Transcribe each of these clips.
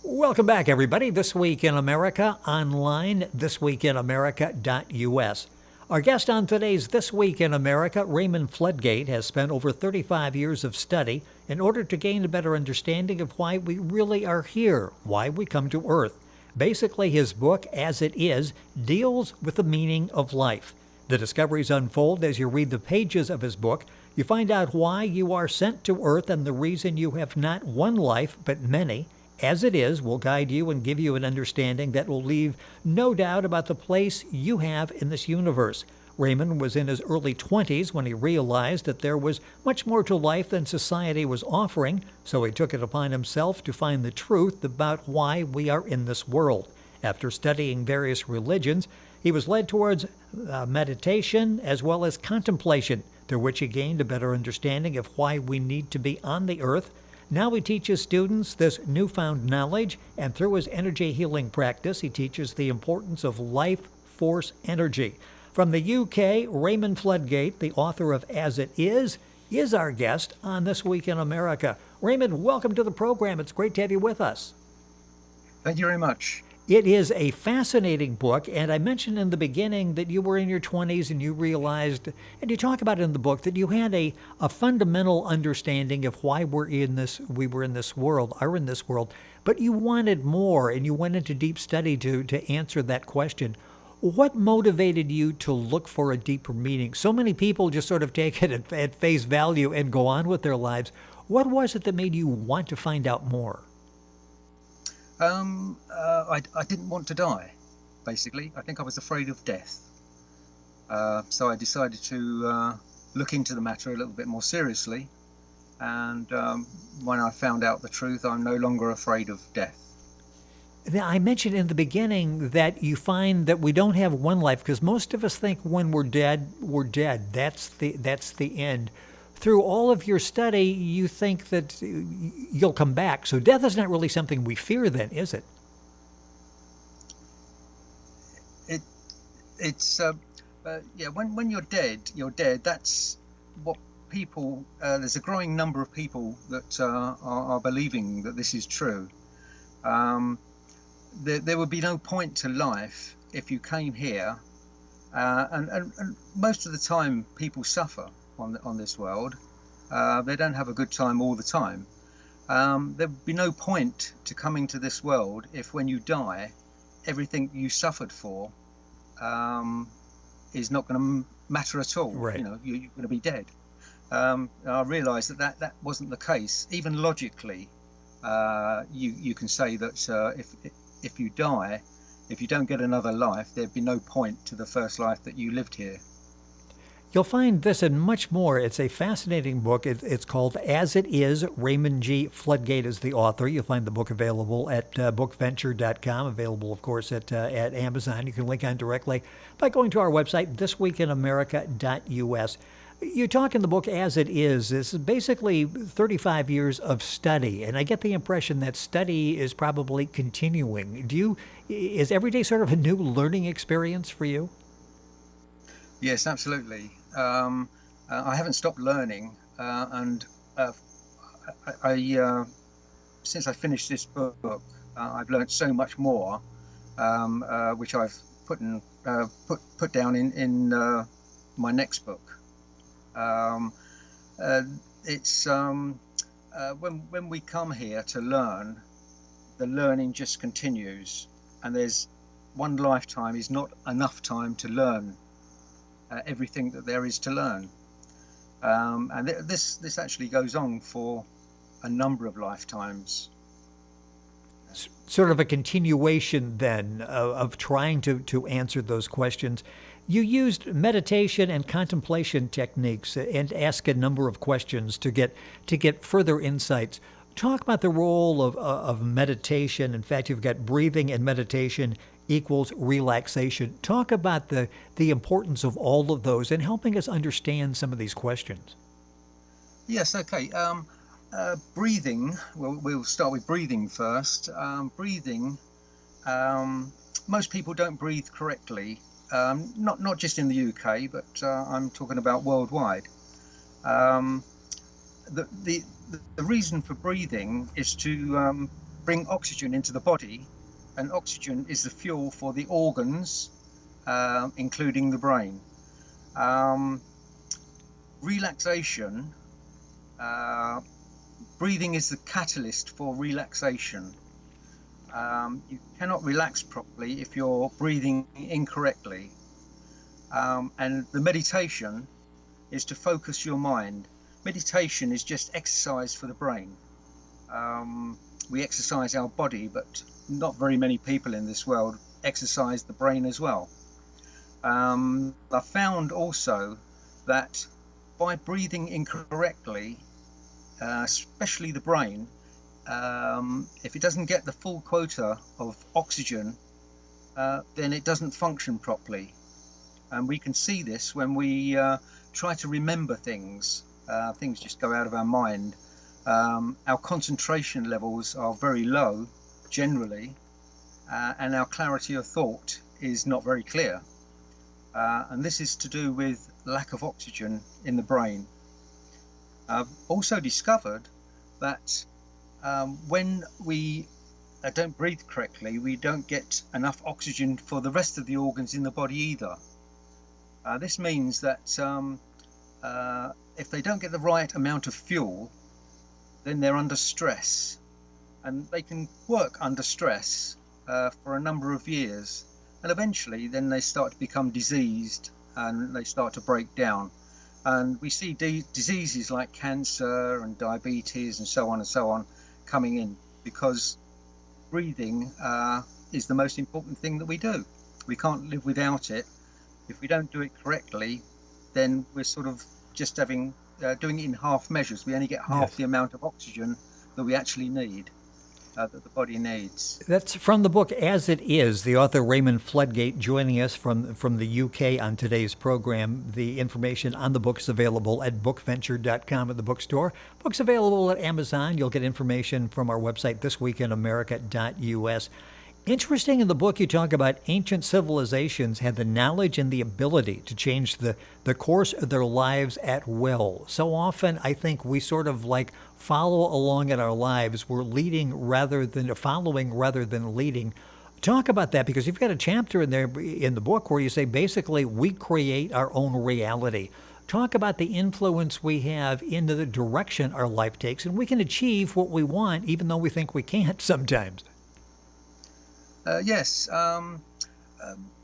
Welcome back, everybody. This Week in America online, thisweekinamerica.us. Our guest on today's This Week in America, Raymond Floodgate, has spent over 35 years of study in order to gain a better understanding of why we really are here, why we come to Earth. Basically, his book, As It Is, deals with the meaning of life. The discoveries unfold as you read the pages of his book. You find out why you are sent to Earth and the reason you have not one life, but many. As It Is will guide you and give you an understanding that will leave no doubt about the place you have in this universe. Raymond was in his early 20s when he realized that there was much more to life than society was offering, so he took it upon himself to find the truth about why we are in this world. After studying various religions, he was led towards meditation as well as contemplation, through which he gained a better understanding of why we need to be on the earth. Now he teaches students this newfound knowledge, and through his energy healing practice, he teaches the importance of life force energy. From the UK, Raymond Floodgate, the author of As It Is our guest on This Week in America. Raymond, welcome to the program. It's great to have you with us. Thank you very much. It is a fascinating book, and I mentioned in the beginning that you were in your 20s and you realized, and you talk about it in the book, that you had a fundamental understanding of why we are in this world, but you wanted more, and you went into deep study to answer that question. What motivated you to look for a deeper meaning? So many people just sort of take it at face value and go on with their lives. What was it that made you want to find out more? I didn't want to die, basically. I think I was afraid of death. So I decided to look into the matter a little bit more seriously. And when I found out the truth, I'm no longer afraid of death. Now, I mentioned in the beginning that you find that we don't have one life, because most of us think when we're dead, we're dead. That's the end. Through all of your study, you think that you'll come back. So death is not really something we fear then, is it? It's when you're dead, you're dead. That's what people, there's a growing number of people that are believing that this is true. There would be no point to life if you came here, and most of the time people suffer on this world. They don't have a good time all the time. There would be no point to coming to this world if when you die, everything you suffered for is not going to matter at all. Right. You know, you're going to be dead. I realized that wasn't the case. Even logically, you can say that if you die, if you don't get another life, there'd be no point to the first life that you lived here. You'll find this and much more. It's a fascinating book. It's called As It Is. Raymond G. Floodgate is the author. You'll find the book available at bookventure.com, available, of course, at Amazon. You can link on directly by going to our website, thisweekinamerica.us. You talk in the book As It Is. This is basically 35 years of study, and I get the impression that study is probably continuing. Is every day sort of a new learning experience for you? Yes, absolutely. I haven't stopped learning, and since I finished this book, I've learned so much more, which I've put down in my next book. It's when we come here to learn, the learning just continues, and there's one lifetime is not enough time to learn everything that there is to learn, and this actually goes on for a number of lifetimes. Sort of a continuation then of trying to answer those questions. You used meditation and contemplation techniques and ask a number of questions to get further insights. Talk about the role of meditation. In fact, you've got breathing and meditation equals relaxation. Talk about the importance of all of those and helping us understand some of these questions. Yes, okay. Breathing, we'll start with breathing first. Breathing, most people don't breathe correctly, not just in the UK, but I'm talking about worldwide. The reason for breathing is to bring oxygen into the body, and oxygen is the fuel for the organs, including the brain. Relaxation, breathing is the catalyst for relaxation. You cannot relax properly if you're breathing incorrectly. And the meditation is to focus your mind. Meditation is just exercise for the brain. We exercise our body, but not very many people in this world exercise the brain as well. I found also that by breathing incorrectly, especially the brain, if it doesn't get the full quota of oxygen, then it doesn't function properly. And we can see this when we try to remember things. Things just go out of our mind. Our concentration levels are very low generally, and our clarity of thought is not very clear. And this is to do with lack of oxygen in the brain. I've also discovered that when we don't breathe correctly, we don't get enough oxygen for the rest of the organs in the body either. This means that if they don't get the right amount of fuel, then they're under stress, and they can work under stress for a number of years, and eventually then they start to become diseased and they start to break down. And we see diseases like cancer and diabetes and so on coming in, because breathing is the most important thing that we do. We can't live without it. If we don't do it correctly, then we're sort of just doing it in half measures. We only get half the amount of oxygen that we actually need, that the body needs. That's from the book As It Is, the author Raymond Floodgate joining us from the UK on today's program. The information on the book is available at bookventure.com at the bookstore. Books available at Amazon. You'll get information from our website, thisweekinamerica.us. Interesting, in the book you talk about ancient civilizations had the knowledge and the ability to change the course of their lives at will. So often I think we sort of like follow along in our lives. We're leading rather than following rather than leading. Talk about that, because you've got a chapter in there in the book where you say basically we create our own reality. Talk about the influence we have into the direction our life takes, and we can achieve what we want even though we think we can't sometimes. Yes,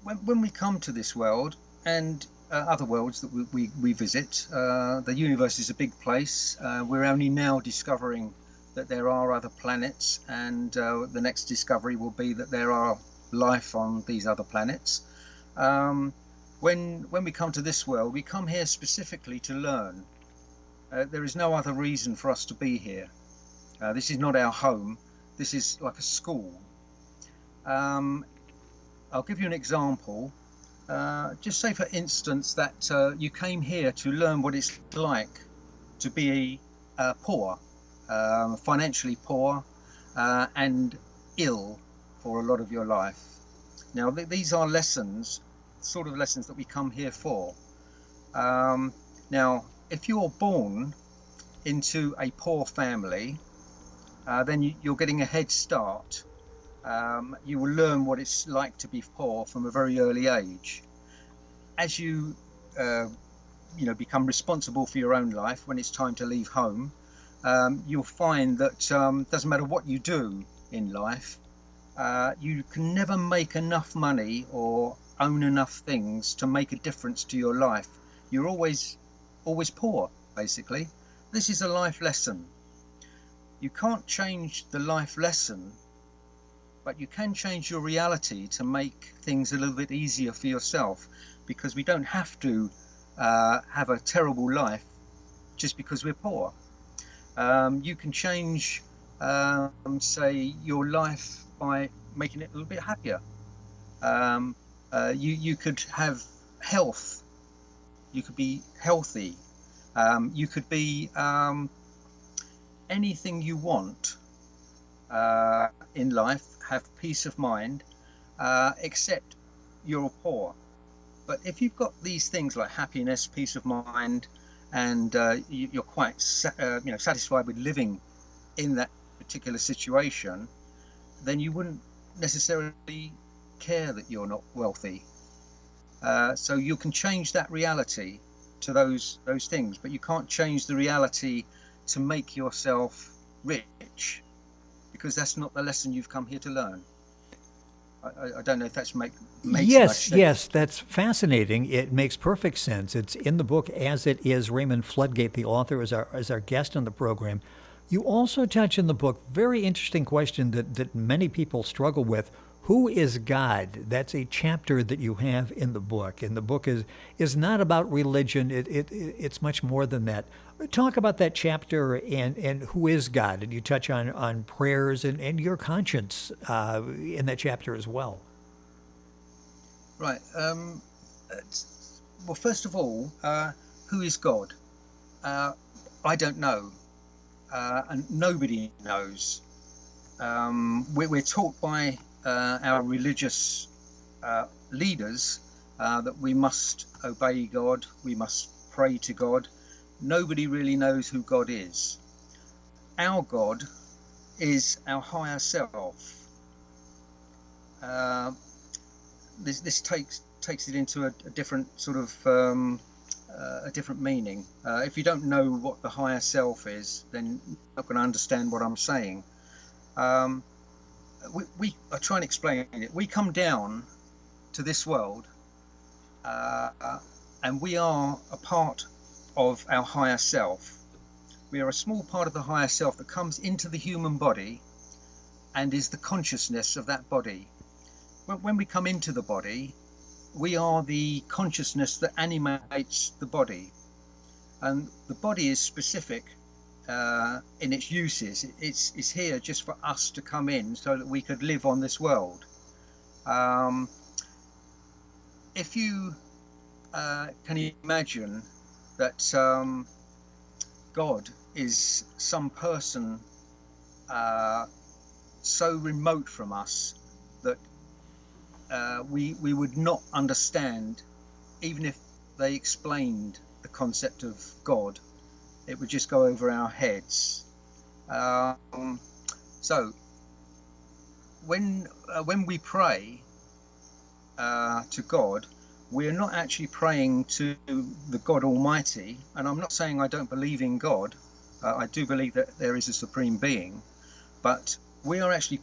when we come to this world and other worlds that we visit, the universe is a big place. We're only now discovering that there are other planets, and the next discovery will be that there are life on these other planets. When we come to this world, we come here specifically to learn. There is no other reason for us to be here. This is not our home. This is like a school. I'll give you an example. Just say, for instance, that you came here to learn what it's like to be poor, financially poor, and ill for a lot of your life. Now, these are lessons, sort of lessons that we come here for. Now, if you're born into a poor family, then you're getting a head start. You will learn what it's like to be poor from a very early age. As you become responsible for your own life, when it's time to leave home, you'll find that doesn't matter what you do in life, you can never make enough money or own enough things to make a difference to your life. You're always poor, basically. This is a life lesson. You can't change the life lesson, but you can change your reality to make things a little bit easier for yourself, because we don't have to have a terrible life just because we're poor. You can change, say, your life by making it a little bit happier. You could have health. You could be healthy. You could be anything you want in life. Have peace of mind, except you're poor. But if you've got these things like happiness, peace of mind, and you're quite satisfied with living in that particular situation, then you wouldn't necessarily care that you're not wealthy. So you can change that reality to those things, but you can't change the reality to make yourself rich, because that's not the lesson you've come here to learn. I don't know if that's makes much Yes, sense. yes, that's fascinating. It makes perfect sense. It's in the book as it is. Raymond Floodgate, the author, is our guest on the program. You also touch in the book very interesting question that many people struggle with. Who is God? That's a chapter that you have in the book. And the book is not about religion. It's much more than that. Talk about that chapter and who is God. And you touch on prayers and your conscience in that chapter as well. Right. Well, first of all, who is God? Uh, I don't know, and nobody knows. We're taught by our religious leaders that we must obey God, we must pray to God. Nobody really knows who God is. Our God is our higher self. Uh, this takes it into a different sort of a different meaning. If you don't know what the higher self is, then you're not going to understand what I'm saying. Um, I try and explain it. We come down to this world, uh, and we are a part of our higher self. We are a small part of the higher self that comes into the human body and is the consciousness of that body. When we come into the body, we are the consciousness that animates the body, and the body is specific in its uses. It's here just for us to come in so that we could live on this world. Um, if you can imagine that God is some person so remote from us that we would not understand, even if they explained the concept of God, it would just go over our heads. So when we pray to God, we're not actually praying to the God Almighty. And I'm not saying I don't believe in God. I do believe that there is a supreme being, but we are actually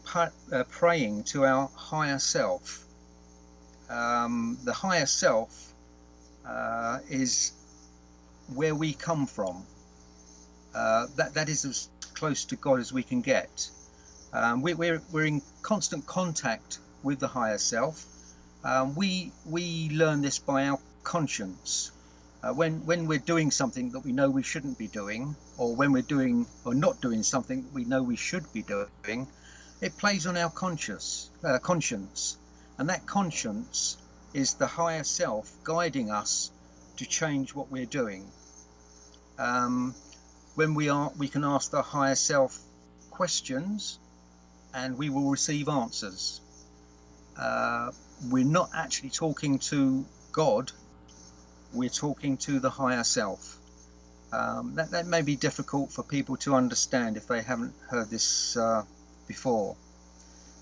praying to our higher self. The higher self is where we come from. That is as close to God as we can get. We're in constant contact with the higher self. We learn this by our conscience. When we're doing something that we know we shouldn't be doing, or when we're doing or not doing something that we know we should be doing, it plays on our conscience, and that conscience is the higher self guiding us to change what we're doing. When we can ask the higher self questions, and we will receive answers. We're not actually talking to God, we're talking to the higher self. That may be difficult for people to understand if they haven't heard this before,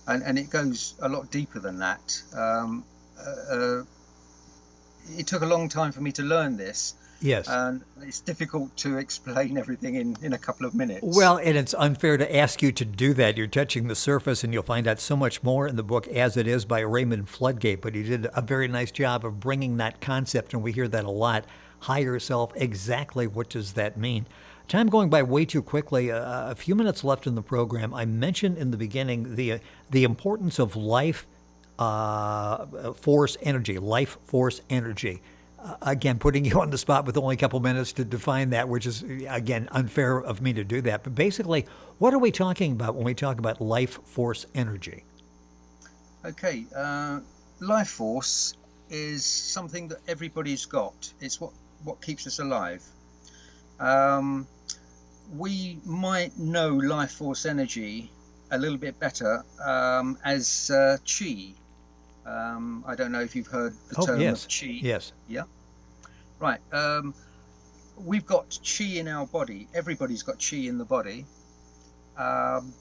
and it goes a lot deeper than that. It took a long time for me to learn this, Yes. and it's difficult to explain everything in a couple of minutes. Well, and it's unfair to ask you to do that. You're touching the surface, and you'll find out so much more in the book As It Is by Raymond Floodgate. But you did a very nice job of bringing that concept, and we hear that a lot. Higher self, exactly what does that mean? Time going by way too quickly. A few minutes left in the program. I mentioned in the beginning the importance of life force energy, life force energy. Again, putting you on the spot with only a couple minutes to define that, which is, again, unfair of me to do that. But basically, what are we talking about when we talk about life force energy? Okay, life force is something that everybody's got. It's what keeps us alive. We might know life force energy a little bit better as chi. I don't know if you've heard the Oh, term of yes. chi. Yes. Yeah, right. We've got chi in our body. Everybody's got chi in the body.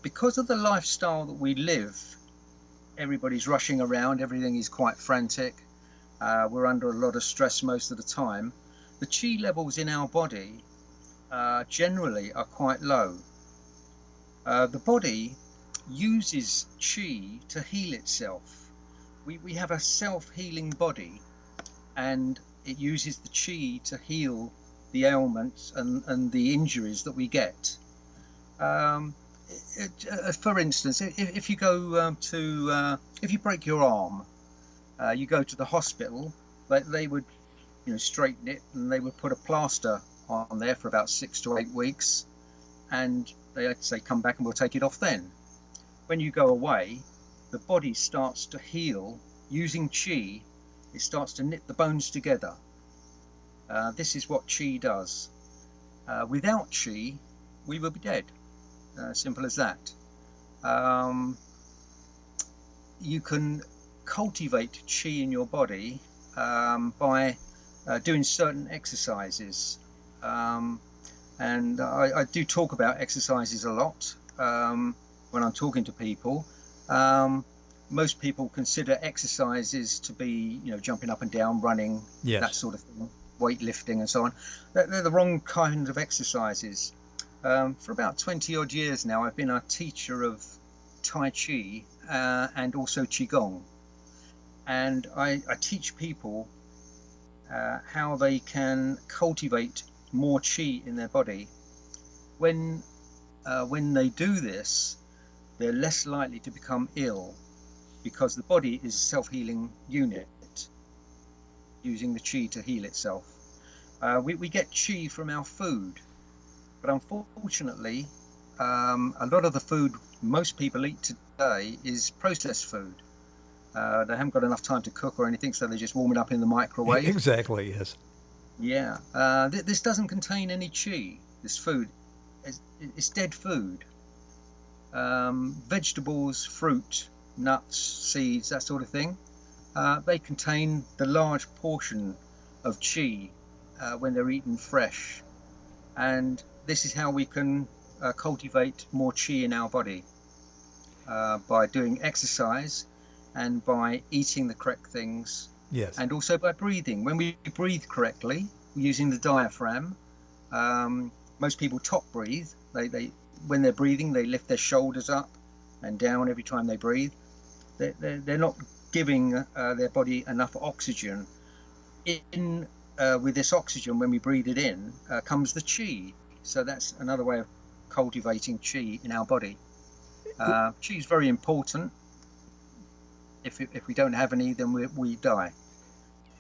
Because of the lifestyle that we live, everybody's rushing around, everything is quite frantic. We're under a lot of stress most of the time. The chi levels in our body generally are quite low. The body uses chi to heal itself. We have a self-healing body, and it uses the chi to heal the ailments and the injuries that we get. For instance, if you go if you break your arm, you go to the hospital. They would, straighten it, and they would put a plaster on there for about 6 to 8 weeks, and they'd say, come back and we'll take it off then. When you go away, the body starts to heal using chi. It starts to knit the bones together. This is what chi does. Without chi, we would be dead. Simple as that. You can cultivate chi in your body by doing certain exercises. And I do talk about exercises a lot when I'm talking to people. Most people consider exercises to be, jumping up and down, running, Yes. that sort of thing, weightlifting and so on. They're the wrong kind of exercises. For about 20 odd years now, I've been a teacher of Tai Chi and also Qigong. And I teach people how they can cultivate more chi in their body. When they do this, they're less likely to become ill, because the body is a self-healing unit, using the chi to heal itself. We get chi from our food, but unfortunately, a lot of the food most people eat today is processed food. They haven't got enough time to cook or anything, so they just warm it up in the microwave. Exactly, yes. Yeah, this doesn't contain any chi. This food, it's dead food. Vegetables, fruit, nuts, seeds, that sort of thing, they contain the large portion of chi when they're eaten fresh. And this is how we can cultivate more chi in our body, by doing exercise and by eating the correct things. Yes. And also by breathing. When we breathe correctly, using the diaphragm, most people top breathe. They when they're breathing, they lift their shoulders up and down every time they breathe. They're not giving their body enough oxygen. With this oxygen, when we breathe it in, comes the chi. So that's another way of cultivating chi in our body. Chi is very important. If we don't have any, then we die.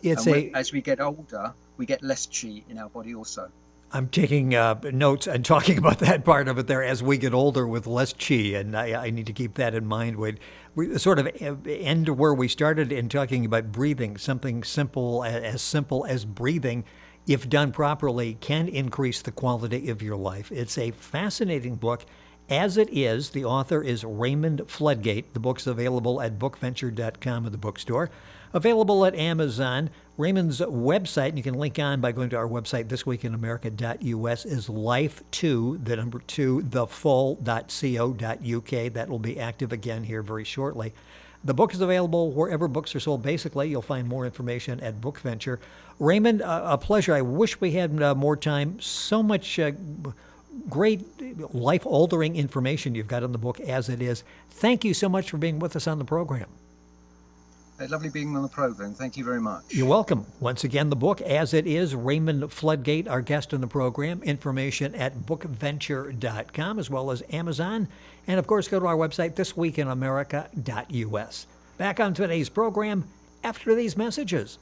As we get older, we get less chi in our body also. I'm taking notes and talking about that part of it there. As we get older with less chi, and I need to keep that in mind. We sort of end where we started in talking about breathing. Something simple as breathing, if done properly, can increase the quality of your life. It's a fascinating book. As it is, the author is Raymond Floodgate. The book's available at bookventure.com in the bookstore. Available at Amazon. Raymond's website, and you can link on by going to our website, thisweekinamerica.us, is life2, the number 2, thefull.co.uk. That will be active again here very shortly. The book is available wherever books are sold. Basically, you'll find more information at Bookventure. Raymond, a pleasure. I wish we had more time. So much great life-altering information you've got in the book as it is. Thank you so much for being with us on the program. Lovely being on the program. Thank you very much. You're welcome. Once again, the book, As It Is, Raymond Floodgate, our guest on the program. Information at bookventure.com as well as Amazon. And, of course, go to our website, thisweekinamerica.us. Back on today's program after these messages.